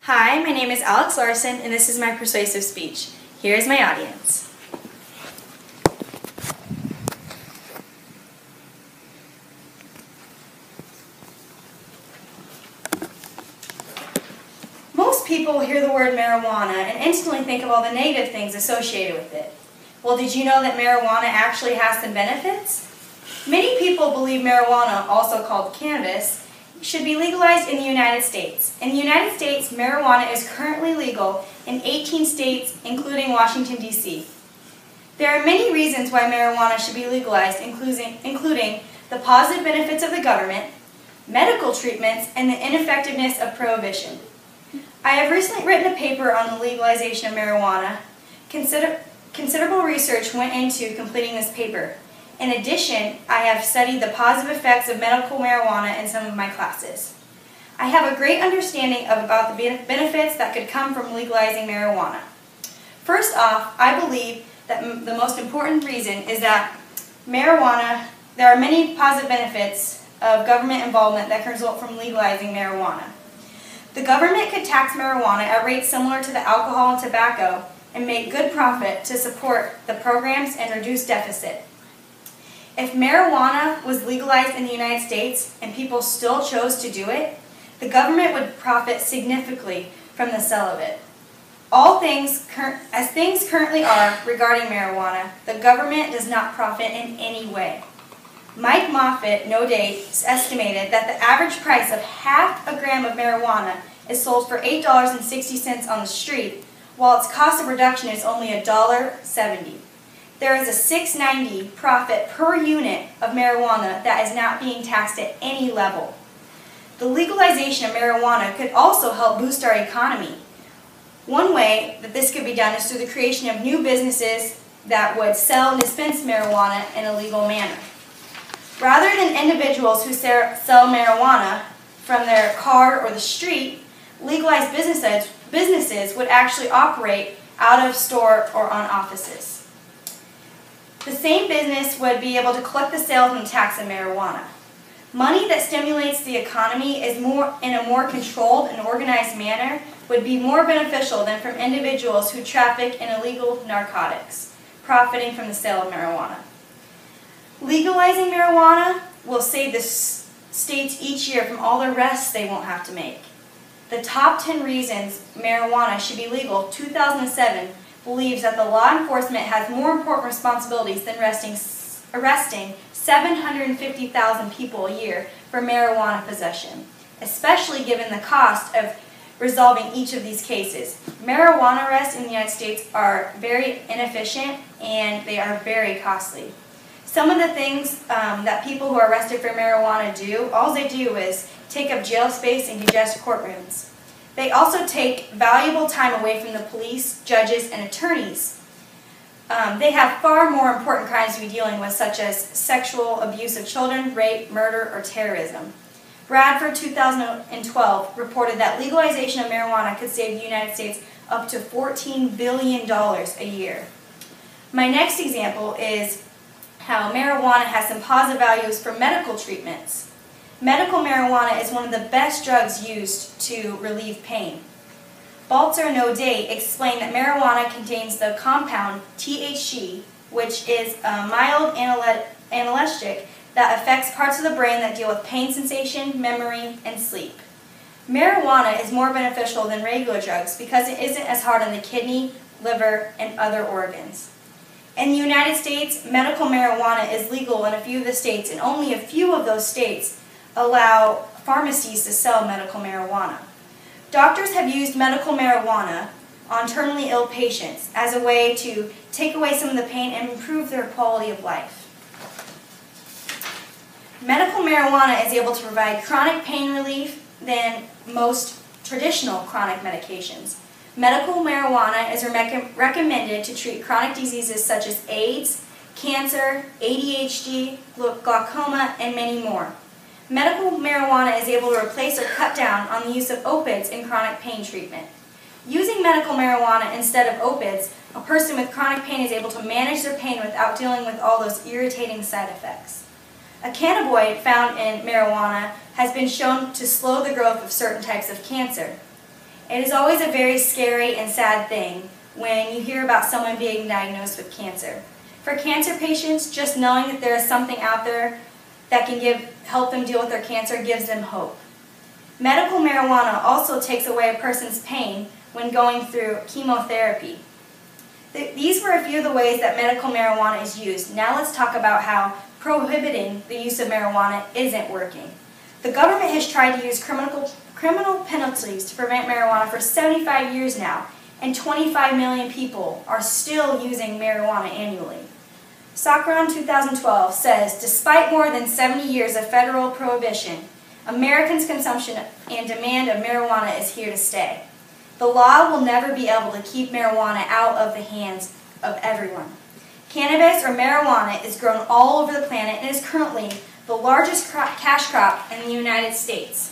Hi, my name is Alex Larson, and this is my persuasive speech. Here is my audience. Most people hear the word marijuana and instantly think of all the negative things associated with it. Well, did you know that marijuana actually has some benefits? Many people believe marijuana, also called cannabis, should be legalized in the United States. In the United States, marijuana is currently legal in 18 states, including Washington, D.C. There are many reasons why marijuana should be legalized, including the positive benefits of the government, medical treatments, and the ineffectiveness of prohibition. I have recently written a paper on the legalization of marijuana. Considerable research went into completing this paper. In addition, I have studied the positive effects of medical marijuana in some of my classes. I have a great understanding about the benefits that could come from legalizing marijuana. First off, I believe that the most important reason is that there are many positive benefits of government involvement that can result from legalizing marijuana. The government could tax marijuana at rates similar to the alcohol and tobacco and make good profit to support the programs and reduce deficit. If marijuana was legalized in the United States and people still chose to do it, the government would profit significantly from the sale of it. As things currently are regarding marijuana, the government does not profit in any way. Mike Moffitt, no date, estimated that the average price of half a gram of marijuana is sold for $8.60 on the street, while its cost of production is only $1.70. There is a $6.90 profit per unit of marijuana that is not being taxed at any level. The legalization of marijuana could also help boost our economy. One way that this could be done is through the creation of new businesses that would sell and dispense marijuana in a legal manner. Rather than individuals who sell marijuana from their car or the street, legalized businesses would actually operate out of store or on offices. The same business would be able to collect the sales and tax of marijuana. Money that stimulates the economy in a more controlled and organized manner would be more beneficial than from individuals who traffic in illegal narcotics, profiting from the sale of marijuana. Legalizing marijuana will save the states each year from all the arrests they won't have to make. The top 10 reasons marijuana should be legal, 2007, believes that the law enforcement has more important responsibilities than arresting 750,000 people a year for marijuana possession, especially given the cost of resolving each of these cases. Marijuana arrests in the United States are very inefficient and they are very costly. Some of the things that people who are arrested for marijuana do, all they do is take up jail space and congest courtrooms. They also take valuable time away from the police, judges, and attorneys. They have far more important crimes to be dealing with, such as sexual abuse of children, rape, murder, or terrorism. Bradford 2012 reported that legalization of marijuana could save the United States up to $14 billion a year. My next example is how marijuana has some positive values for medical treatments. Medical marijuana is one of the best drugs used to relieve pain. Balzer no date explained that marijuana contains the compound THC, which is a mild analgesic that affects parts of the brain that deal with pain sensation, memory, and sleep. Marijuana is more beneficial than regular drugs because it isn't as hard on the kidney, liver, and other organs. In the United States, medical marijuana is legal in a few of the states, and only a few of those states allow pharmacies to sell medical marijuana. Doctors have used medical marijuana on terminally ill patients as a way to take away some of the pain and improve their quality of life. Medical marijuana is able to provide chronic pain relief than most traditional chronic medications. Medical marijuana is recommended to treat chronic diseases such as AIDS, cancer, ADHD, glaucoma, and many more. Medical marijuana is able to replace or cut down on the use of opiates in chronic pain treatment. Using medical marijuana instead of opiates, a person with chronic pain is able to manage their pain without dealing with all those irritating side effects. A cannabinoid found in marijuana has been shown to slow the growth of certain types of cancer. It is always a very scary and sad thing when you hear about someone being diagnosed with cancer. For cancer patients, just knowing that there is something out there that can help them deal with their cancer gives them hope. Medical marijuana also takes away a person's pain when going through chemotherapy. These were a few of the ways that medical marijuana is used. Now let's talk about how prohibiting the use of marijuana isn't working. The government has tried to use criminal penalties to prevent marijuana for 75 years now, and 25 million people are still using marijuana annually. Socran 2012 says, despite more than 70 years of federal prohibition, Americans' consumption and demand of marijuana is here to stay. The law will never be able to keep marijuana out of the hands of everyone. Cannabis or marijuana is grown all over the planet and is currently the largest cash crop in the United States.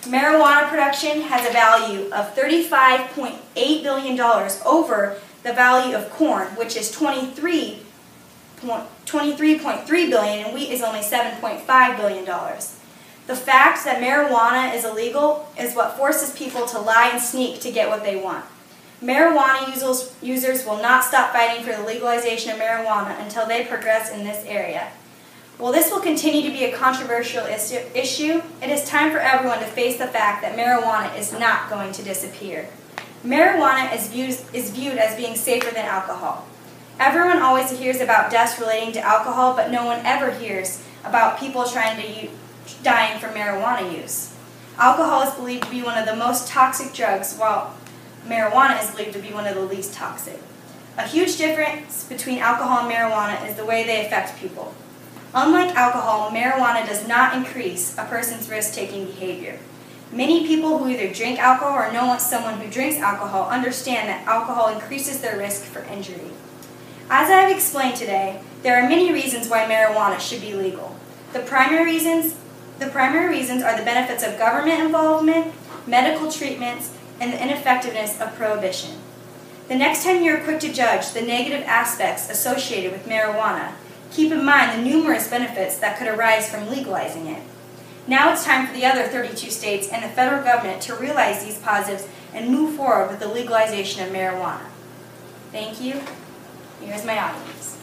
Marijuana production has a value of $35.8 billion over the value of corn, which is $23.3 billion, and wheat is only $7.5 billion. The fact that marijuana is illegal is what forces people to lie and sneak to get what they want. Marijuana users will not stop fighting for the legalization of marijuana until they progress in this area. While this will continue to be a controversial issue, it is time for everyone to face the fact that marijuana is not going to disappear. Marijuana is viewed as being safer than alcohol. Everyone always hears about deaths relating to alcohol, but no one ever hears about people dying from marijuana use. Alcohol is believed to be one of the most toxic drugs, while marijuana is believed to be one of the least toxic. A huge difference between alcohol and marijuana is the way they affect people. Unlike alcohol, marijuana does not increase a person's risk-taking behavior. Many people who either drink alcohol or know someone who drinks alcohol understand that alcohol increases their risk for injury. As I have explained today, there are many reasons why marijuana should be legal. The primary reasons are the benefits of government involvement, medical treatments, and the ineffectiveness of prohibition. The next time you are quick to judge the negative aspects associated with marijuana, keep in mind the numerous benefits that could arise from legalizing it. Now it's time for the other 32 states and the federal government to realize these positives and move forward with the legalization of marijuana. Thank you. Here's my audience.